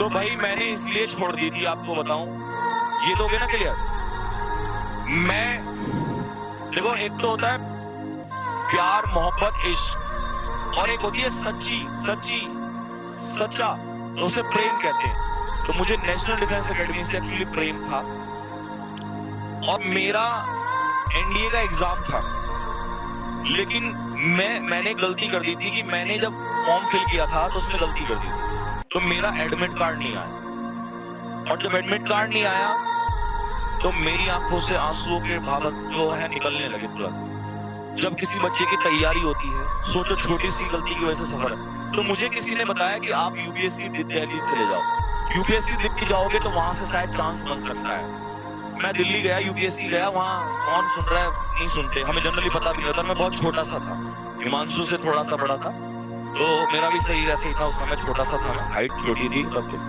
तो भाई मैंने इसलिए छोड़ दी थी, आपको बताऊं, ये तो हो गया ना क्लियर। मैं देखो, एक तो होता है प्यार, मोहब्बत, इश्क, और एक होती है सच्चा, तो उसे प्रेम कहते हैं। तो मुझे नेशनल डिफेंस एकेडमी से एक्चुअली प्रेम था, और मेरा एनडीए का एग्जाम था। लेकिन मैंने गलती कर दी थी कि मैंने जब फॉर्म फिल किया था तो उसमें गलती कर दी थी, तो मेरा एडमिट कार्ड नहीं आया। और जब एडमिट कार्ड नहीं आया तो मेरी आंखों से आंसुओं के भावक जो है निकलने लगे तुरंत। जब किसी बच्चे की तैयारी होती है, सोचो छोटी सी गलती की वजह से सफर है। तो मुझे किसी ने बताया कि आप यूपीएससी दिल्ली चले जाओ, यूपीएससी दिल्ली जाओगे तो वहां से शायद चांस बन सकता है। मैं दिल्ली गया, यूपीएससी गया, वहाँ कौन सुन रहा है, नहीं सुनते, हमें जनरली पता भी नहीं होता। मैं बहुत छोटा सा था, हिमांशु से थोड़ा सा बड़ा था, तो मेरा भी शरीर ऐसे ही था उस समय, छोटा सा था, हाइट छोटी थी सब कुछ।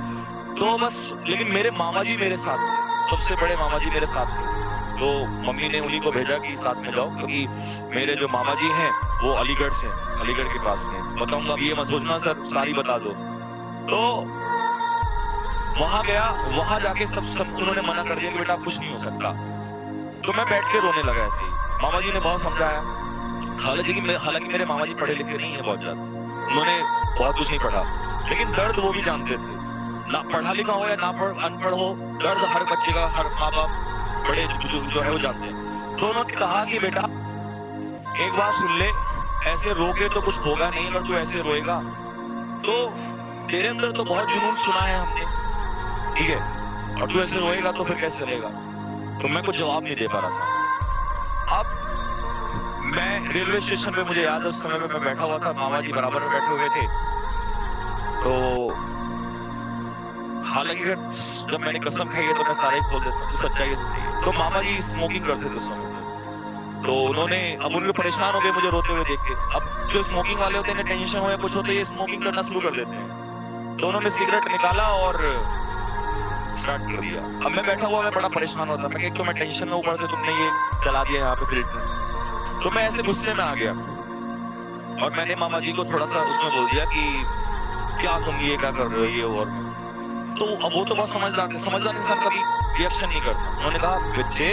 तो बस, लेकिन मेरे मामा जी मेरे साथ थे, सबसे बड़े मामा जी मेरे साथ थे। तो मम्मी ने उन्हीं को भेजा कि साथ में जाओ, क्योंकि मेरे जो मामा जी हैं वो अलीगढ़ से, अलीगढ़ के पास में, बताऊंगा अभी, ये मत सोचना सर सारी बता दो। तो वहां गया, वहां जाके सब उन्होंने मना कर दिया कि बेटा कुछ नहीं हो सकता। तो मैं बैठ के रोने लगा ऐसे ही। मामा जी ने बहुत समझाया, हालांकि मेरे मामा जी पढ़े लिखे नहीं है बहुत ज्यादा, उन्होंने बहुत कुछ नहीं पढ़ा, लेकिन दर्द वो भी जानते थे। ना पढ़ा लिखा हो या ना अनपढ़ हो, दर्द हर बच्चे का, हर माँ बाप बड़े जो है वो जानते हैं। तो उन्होंने कहा कि बेटा एक बात सुन ले, ऐसे रोके तो कुछ होगा नहीं, अगर तू ऐसे रोएगा तो तेरे अंदर तो बहुत जुनून सुना है हमने, ठीक है, और तू ऐसे रोएगा तो फिर कैसे चलेगा। तो मैं कुछ जवाब नहीं दे पा रहा था। अब मैं रेलवे स्टेशन पे, मुझे याद है उस समय में मैं बैठा हुआ था, मामा जी बराबर में बैठे हुए थे। तो हालांकि जब मैंने कसम खाई है तो मैं सारे ही खोल देता हूँ, तो सच्चाई है। तो मामा जी स्मोकिंग करते थे उस समय, तो उन्होंने, अब उनके परेशान हो गए मुझे रोते हुए देख के। अब जो स्मोकिंग वाले होते हैं, टेंशन हो या कुछ होता है, ये स्मोकिंग करना शुरू कर देते हैं। तो उन्होंने सिगरेट निकाला और स्टार्ट कर दिया। अब मैं बैठा हुआ, मैं बड़ा परेशान होता, मैं एक तो मैं टेंशन में, ऊपर से तुमने ये चला दिया यहाँ पे फील्ड में। तो मैं ऐसे गुस्से में आ गया और मैंने मामा जी को थोड़ा सा उसमें बोल दिया कि क्या तुम ये क्या कर रहे हो, ये और। तो अब वो तो बहुत समझदार इंसान कभी रिएक्शन नहीं करता। उन्होंने कहा बच्चे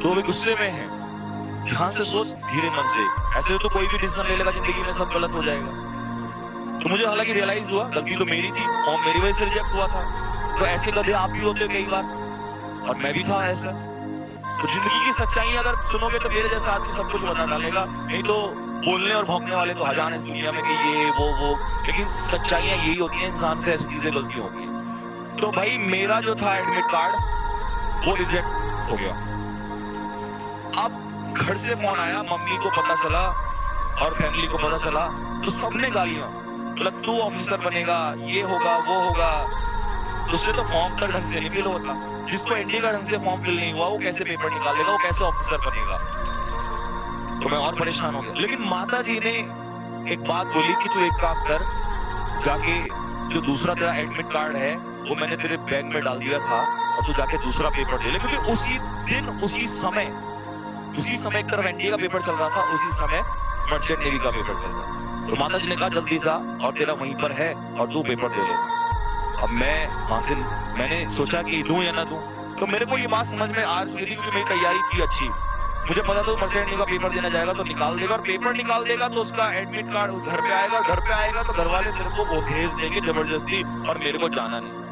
तो अभी गुस्से में है, ध्यान से सोच, धीरे मन से, ऐसे तो कोई भी डिसीजन ले लेगा जिंदगी में सब गलत हो जाएगा। तो मुझे हालांकि रियलाइज हुआ गलती तो मेरी थी और मेरी वजह से रिजेक्ट हुआ था। तो ऐसे गधे आप भी होते हो कई बार, और मैं भी था ऐसा। तो जिंदगी की सच्चाई अगर सुनोगे तो मेरे जैसा आदमी सब कुछ बता डालेगा, नहीं तो बोलने और भौंकने वाले तो हजार हैं इस दुनिया में कि ये वो, लेकिन सच्चाइयां यही होती हैं, इंसान से ऐसी चीजें गलती होती है। तो भाई मेरा जो था एडमिट कार्ड वो रिजेक्ट हो गया। अब घर से फोन आया, मम्मी को पता चला और फैमिली को पता चला, तो सबने गालियां, मतलब तू ऑफिसर बनेगा, ये होगा वो होगा। उससे तो फॉर्म तक ढंग से नहीं फिल होता, जिसको एनडीए का ढंग से फॉर्म फिल नहीं हुआ वो कैसे पेपर निकालेगा, वो कैसे ऑफिसर बनेगा। तो मैं और परेशान हो गया। लेकिन माता जी ने एक बात बोली कि तू एक काम कर, जाके जो दूसरा तेरा एडमिट कार्ड है वो मैंने तेरे बैग में डाल दिया था, और तू जाके दूसरा पेपर दे ले, क्योंकि उसी दिन उसी समय एक तरफ एनडीए का पेपर चल रहा था, उसी समय मर्चेंट नेवी का पेपर चल रहा। तो माता जी ने कहा जल्दी सा, और तेरा वहीं पर है और तू पेपर दे ले। अब मैं वहां से मैंने सोचा कि दूं या ना दूं। तो मेरे को ये बात समझ में आ रही थी कि मेरी तैयारी थी अच्छी, मुझे पता था मर्चेंट नेवी का पेपर देना जाएगा तो निकाल देगा, और पेपर निकाल देगा तो उसका एडमिट कार्ड घर पे आएगा, घर पे आएगा तो घर वाले मेरे को वो भेज देंगे जबरदस्ती, और मेरे को जाना नहीं।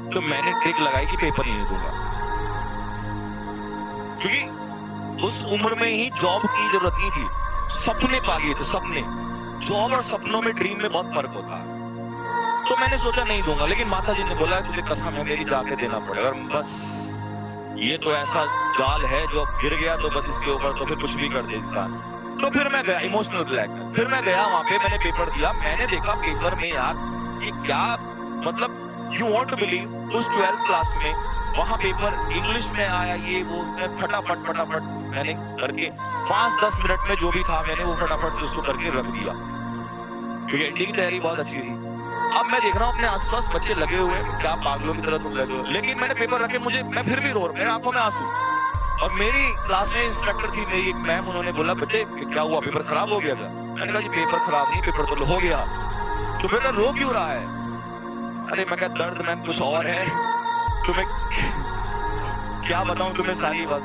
तो मैंने ट्रिक लगाई कि पेपर नहीं दूंगा, क्योंकि उस उम्र में ही जॉब की जरूरत नहीं थी, सपने पा लिए थे, सपने। जॉब और सपनों में, ड्रीम में बहुत फर्क होता है। तो मैंने सोचा नहीं दूंगा, लेकिन माता जी ने बोला तुझे कसम है मेरी, जाके देना पड़ेगा, बस ये तो ऐसा जाल है जो अब गिर गया तो बस इसके ऊपर तो फिर कुछ भी कर दे इंसान। तो फिर मैं गया, इमोशनल ब्लैक, फिर मैं गया वहां पे, मैंने पेपर दिया। मैंने देखा पेपर में यार ये क्या, मतलब यू वॉन्ट टू बिलीव, उस 12th क्लास में वहां पेपर इंग्लिश में आया, ये वो, मैं फटाफट मैंने करके 5-10 मिनट में जो भी था मैंने वो फटाफट से उसको करके रख दिया, क्योंकि एनडीए की तैयारी बहुत अच्छी थी। अब मैं देख रहा हूँ अपने आसपास बच्चे लगे हुए हैं, क्या पागलों की तरह तुम लगे हो, लेकिन मैंने पेपर रखे, मैं फिर भी रो रहा, मेरे आंखों में आंसू। और मेरी क्लास में इंस्ट्रक्टर थी मेरी एक मैम, उन्होंने बोला बेटे क्या हुआ, पेपर खराब हो गया था? मैंने कहा जी पेपर खराब नहीं, पेपर तो हो गया। तो बेटा रो क्यों रहा है? अरे मैं क्या दर्द मैम कुछ और है, तुम्हें क्या बताऊं तुम्हें सारी बात।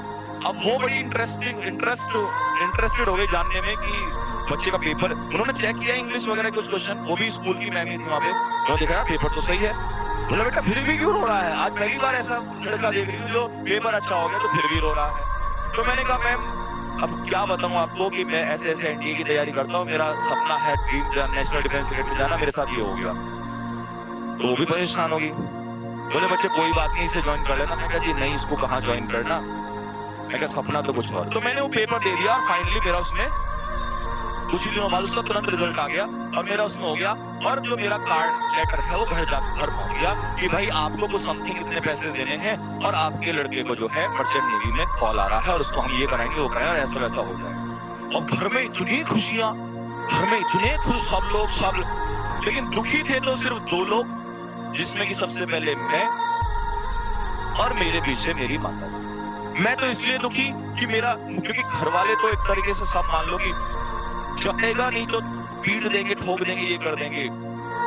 अब वो बड़ी इंटरेस्टेड हो गई जानने में कि बच्चे का पेपर, उन्होंने चेक किया इंग्लिश वगैरह कुछ क्वेश्चन, वो भी स्कूल की मैम ही थी वहाँ पे, उन्होंने देखा पेपर तो सही है। बोला बेटा फिर भी क्यों रो रहा है, आज पहली बार ऐसा लड़का देख रही हूँ जो पेपर अच्छा हो गया तो फिर भी रो रहा है। तो मैंने कहा मैम अब क्या बताऊं आपको कि मैं ऐसे ऐसे एनडीए की तैयारी करता हूँ, मेरा सपना है ड्रीम नेशनल डिफेंस सेक्रेटरी जाना, मेरे साथ ये हो गया। तो वो भी परेशान होगी, बोले बच्चे कोई बात नहीं इसे ज्वाइन कर लेना। मैं कहा जी नहीं इसको कहाँ ज्वाइन करना, मैं कहा सपना तो कुछ और। तो मैंने वो पेपर दे दिया और फाइनली मेरा उसमें कुछ ही दिनों बाद उसका तुरंत रिजल्ट आ गया और मेरा उसमें हो गया। और जो मेरा कार्ड लेटर है वो घर पहुंच गया कि भाई आपको कुछ समथिंग इतने पैसे देने हैं और आपके लड़के को जो है मर्चेंट नेवी में कॉल आ रहा है और उसको हम ये कराएंगे वो कराएंगे और ऐसा वैसा हो जाए। और घर में इतनी खुशियां, घर में इतने खुश सब लोग, लेकिन दुखी थे तो सिर्फ 2 लोग, जिसमें कि सबसे पहले मैं और मेरे पीछे मेरी माता जी। मैं तो इसलिए दुखी कि मेरा, क्योंकि घर वाले तो एक तरीके से सब मान लो कि चलेगा नहीं तो पीट देंगे, ठोक देंगे, ये कर देंगे।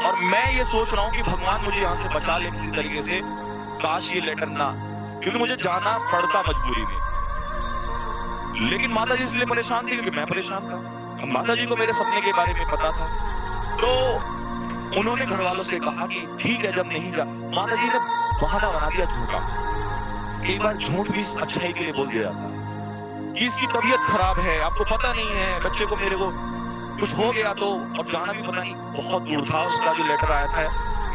और मैं ये सोच रहा हूँ कि भगवान मुझे यहाँ से बचा ले किसी तरीके से, काश ये लेटर ना, क्योंकि मुझे जाना पड़ता मजबूरी में। लेकिन माता जी इसलिए परेशान थी क्योंकि मैं परेशान था। माता जी को मेरे सपने के बारे में पता था, तो उन्होंने घर वालों से कहा कि ठीक है जब नहीं जा। माता जी ने बहाना बना दिया झूठा, एक बार झूठ भी अच्छाई के लिए बोल दिया था कि इसकी तबीयत खराब है, आपको पता नहीं है, बच्चे को मेरे को कुछ हो गया तो, और जाना भी पता नहीं बहुत दूर था। उसका जो लेटर आया था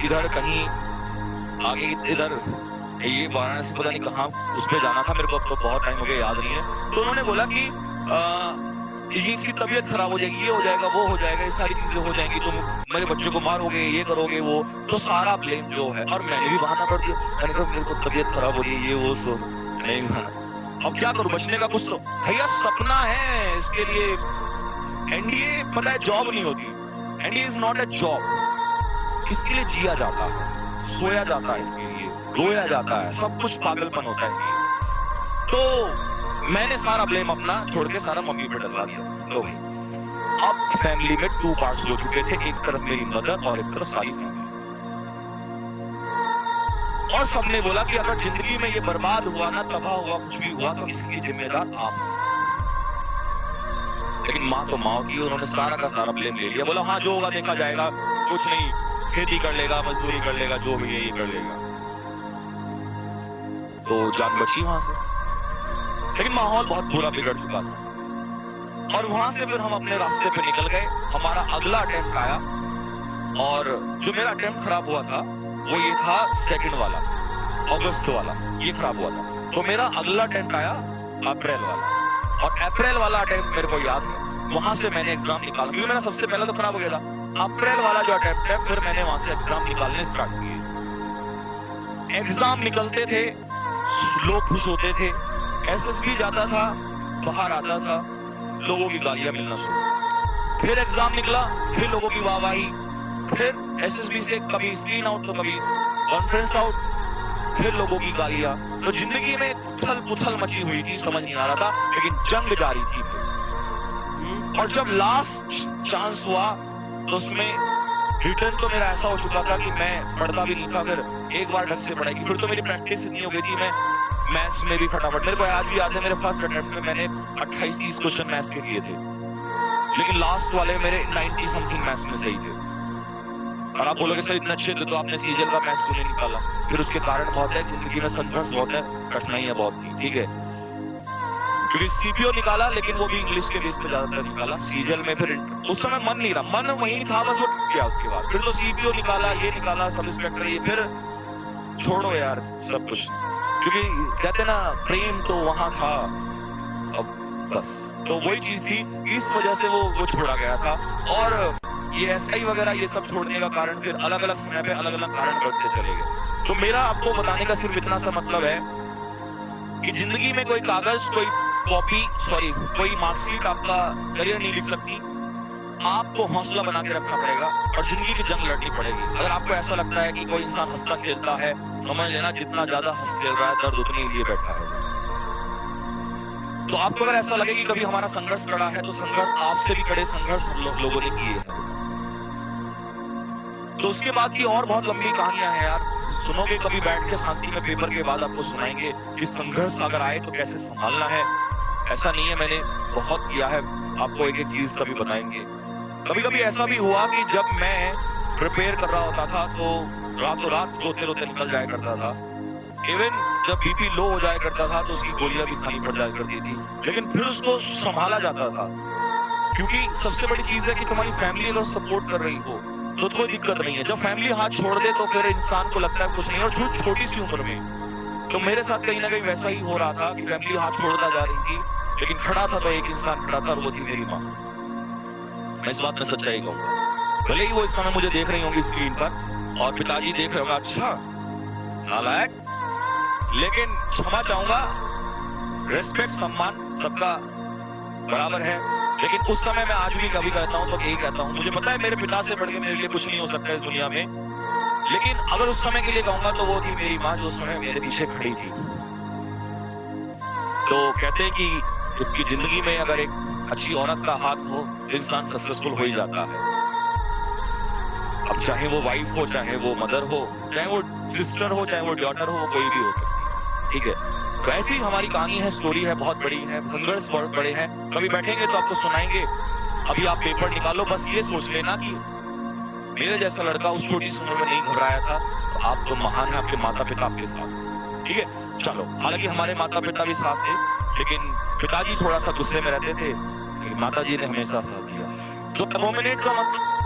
इधर कहीं आगे, इधर ये वाराणसी पता नहीं कहाँ, उस पर जाना था, मेरे को अब तो बहुत टाइम हो गया याद नहीं है। तो उन्होंने बोला कि ये इसकी तबीयत खराब हो जाएगी, ये हो जाएगा, वो हो जाएगा, ये सारी चीजें हो जाएंगी, तुम मेरे बच्चे को मारोगे, ये करोगे, वो तो सारा ब्लेम जो है। और मैंने भी बहाना कर दिया, मैंने कहा मेरे को तबीयत खराब हो रही है, ये वो सो नहीं माना। अब क्या करूं, बचने का कुछ तो भैया सपना है। इसके लिए एनडीए पता है जॉब नहीं होती, NDA is not a job. इसके लिए जिया जाता है, सोया जाता है, इसके लिए रोया जाता है, सब कुछ पागलपन होता है। तो मैंने सारा ब्लेम अपना छोड़ के सारा मम्मी पे डलवा दिया। लो भाई अब फैमिली में 2 पार्ट्स हो चुके थे, एक तरफ मेरी मदर और एक तरफ सारी फैमिली। और सबने बोला कि अगर जिंदगी में ये बर्बाद हुआ ना, तबाह हुआ, कुछ भी हुआ तो इसकी जिम्मेदार आप। लेकिन माँ तो माँ की, उन्होंने सारा का सारा ब्लेम ले लिया। बोला हाँ जो होगा देखा जाएगा, कुछ नहीं, खेती कर लेगा, मजदूरी कर लेगा, जो भी है ये कर लेगा। तो जान बची वहां से, लेकिन माहौल बहुत बुरा बिगड़ चुका था। और वहां से फिर हम अपने रास्ते पे निकल गए। हमारा अगला अटेम्प्ट आया और जो मेरा अटेम्प्ट खराब हुआ था वो ये था सेकंड वाला, अगस्त वाला, ये खराब हुआ था। तो मेरा अगला अटेम्प्ट आया अप्रैल वाला, और अप्रैल वाला अटेम्प्ट मेरे को याद है, वहां से मैंने एग्जाम निकाला, क्योंकि मेरा सबसे पहला तो खराब हो गया था। अप्रैल वाला जो अटेम्प्ट है फिर मैंने वहां से एग्जाम निकालने स्टार्ट किए। एग्जाम निकलते थे, लोग खुश होते थे, एसएसबी जाता था, बाहर आता था, लोगों की गालियां मिलना शुरू। फिर एग्जाम निकला, फिर लोगों की वाहवाही, फिर एसएसबी से कभी स्क्रीन आउट तो कभी कॉन्फ्रेंस आउट, फिर लोगों की गालियां। तो जिंदगी में उथल पुथल मची हुई थी, समझ नहीं आ रहा था, लेकिन जंग जारी थी। और जब लास्ट चांस हुआ तो उसमें रिटर्न तो मेरा ऐसा हो चुका था कि मैं पढ़ता भी नहीं था। फिर एक बार ढंग से पढ़ाई, फिर तो मेरी प्रैक्टिस इतनी हो गई थी, मैं मैथ्स में भी फटाफट, मेरे को आज भी याद है मेरे फर्स्ट अटेम्प्ट में मैंने 28-30 क्वेश्चन मैथ्स के किए थे, लेकिन लास्ट वाले मेरे 90 समथिंग मैथ्स में सही थे। और आप बोलोगे सर इतने अच्छे थे तो आपने सीजीएल का मैथ्स क्यों नहीं निकाला? फिर उसके कारण बहुत है, जिंदगी में संघर्ष बहुत है, कठिनाइयां बहुत थी, ठीक है। क्योंकि सीपीओ निकाला, लेकिन वो भी इंग्लिश के बेस पे ज्यादातर निकाला। सीजीएल में फिर उस समय मन नहीं रहा, मन वही था बस, वो किया उसके बाद। फिर तो सीपीओ निकाला, ये निकाला, सब इंस्पेक्टर, ये, फिर छोड़ो यार सब कुछ, क्योंकि कहते ना प्रेम तो वहां था, अब बस तो वही चीज थी, इस वजह से वो छोड़ा गया था। और ये एसआई वगैरह ये सब छोड़ने का कारण फिर अलग अलग समय पे अलग अलग कारण बढ़ते चले गए। तो मेरा आपको बताने का सिर्फ इतना सा मतलब है कि जिंदगी में कोई कागज, कोई कॉपी, कोई मार्कशीट आपका करियर नहीं लिख सकती। आपको हौसला बना के रखना पड़ेगा और जिंदगी की जंग लड़नी पड़ेगी। अगर आपको ऐसा लगता है कि कोई इंसान हंसता खेलता है, समझ लेना जितना ज्यादा हंस खेल रहा है दर्द उतनी लिए बैठा है। तो आपको अगर ऐसा लगे कि कभी हमारा संघर्ष कड़ा है, तो संघर्ष आपसे भी कड़े संघर्ष हम लोगों ने किए हैं। तो उसके बाद की और बहुत लंबी कहानियां हैं यार, सुनोगे कभी बैठ के शांति में, पेपर के बाद आपको सुनाएंगे कि संघर्ष अगर आए तो कैसे संभालना है। ऐसा नहीं है, मैंने बहुत किया है, आपको एक एक चीज कभी बताएंगे। कभी कभी ऐसा भी हुआ कि जब मैं प्रिपेयर कर रहा होता था तो रातों रात रोते रोते निकल जाया करता था। इवन जब बीपी लो हो जाया करता था तो उसकी गोलियां भी खानी पड़ जाया करती थी, लेकिन फिर उसको संभाला जाता था, क्योंकि सबसे बड़ी चीज है कि तुम्हारी फैमिली अगर सपोर्ट कर रही हो तो कोई दिक्कत नहीं है। जब फैमिली हाथ छोड़ दे तो फिर इंसान को लगता है कुछ नहीं, और छोटी सी उम्र में। तो मेरे साथ कहीं ना कहीं वैसा ही हो रहा था कि फैमिली हाथ छोड़ता जा रही थी, लेकिन खड़ा था तो एक इंसान खड़ा था, और वो थी मेरी माँ। मैं इस बात में सच्चाई कहूंगा, भले ही वो इस समय मुझे देख रही होंगी स्क्रीन पर और पिताजी देख रहे होंगे, अच्छा नालायक, लेकिन क्षमा चाहूंगा, रेस्पेक्ट सम्मान सबका बराबर है। लेकिन उस समय मैं आज भी कभी कहता हूं तो यही कहता हूं, मुझे पता है मेरे पिता से बढ़ के मेरे लिए कुछ नहीं हो सकता इस दुनिया में, लेकिन अगर उस समय के लिए कहूंगा तो वो थी मेरी माँ, जो उस समय मेरे पीछे खड़ी थी। तो कहते हैं कि जबकि जिंदगी में अगर एक अच्छी औरत का हाथ हो तो इंसान सक्सेसफुल हो ही जाता है। अब चाहे वो वाइफ हो, चाहे वो मदर हो, चाहे वो सिस्टर हो, चाहे वो डॉटर हो, कोई भी हो सकती है, ठीक है। तो ऐसी ही हमारी कहानी है, स्टोरी है, बहुत बड़ी है, संघर्ष बहुत बड़े हैं। कभी बैठेंगे तो आपको सुनाएंगे। अभी आप पेपर निकालो, बस ये सोच लेना कि मेरे जैसा लड़का उस छोटी सी उम्र में नहीं घबराया था, तो आप तो महान है, आपके माता पिता आपके साथ, ठीक है। चलो, हालांकि हमारे माता पिता भी साथ थे, लेकिन पिताजी थोड़ा सा गुस्से में रहते थे, माता जी ने हमेशा साथ दिया। तो एबोमिनेट का मतलब